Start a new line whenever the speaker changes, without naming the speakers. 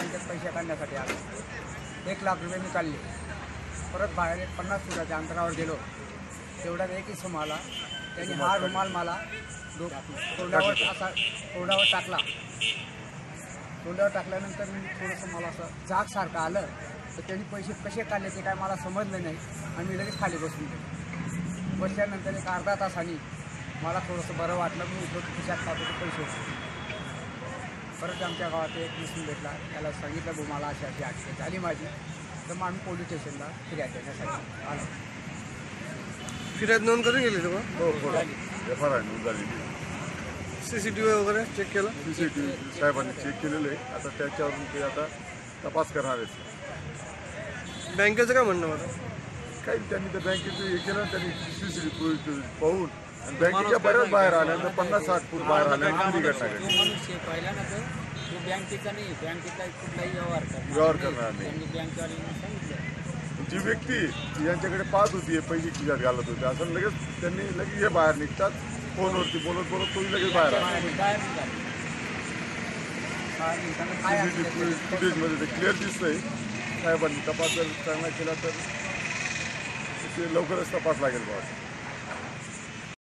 बँकेत पैसे काढण्यासाठी आलो. 1 लाख रुपये मी काढले. परत बाहेर 50 फुटाच्या अंतरावर गेलो. तेवढ्यात एक इसम आला. त्यांनी हा रुमाल मला तोंडावर टाकला. तोंडावर टाकल्यानंतर मी थोडंसं मला असं जागसारखं आलं. तर त्यांनी पैसे कसे काढले ते काय मला समजलं नाही आणि मी लगेच खाली बसून गेलो. बसल्यानंतर एक अर्धा तासांनी मला थोडंसं बरं वाटलं. मी उठलो की खिशात खातो ते पैसे होते. परत आमच्या गावात एक दिसून भेटला. त्याला सांगितलं भाऊ मला अशी अशी ॲक्सिडेंट झाली माझी. तर मग आम्ही पोलीस स्टेशनला फिर्याद देण्यासाठी आलो.
फिर्याद नोंद करून गेली तुम्हाला?
हो, FIR नोंद झालेली.
CCTV वगैरे चेक केलं?
CCTV साहेबांनी चेक केलेलं आहे. आता त्याच्यावरून ते आता तपास करणार आहेत.
बँकेचं काय म्हणणं होतं?
काही त्यांनी त्या बँकेचं हे केलं. त्यांनी CCTV पाहून आणि बँकेच्या बऱ्याच बाहेर आल्यानंतर 50-60 फूट बाहेर आल्यानंतर ती घटना घडली.
मनुष्य पहिल्यानंतर तो बँकेचा नाही, बँकेचा कुठलाही
व्यवहार करणार नाही.
बँकेवाल्यांनी सांगितलं.
जी व्यक्ती यांच्याकडे पाहत होती पैसे खिशात घालत होते असं लगेच त्यांनी हे बाहेर निघतात. फोनवरती बोलत तोही लगेच बाहेर आला. CCTV फुटेजमध्ये ते क्लिअर दिसतंय. साहेबांनी तपास जर चांगला केला तर ते लवकरच तपास लागेल बाबा.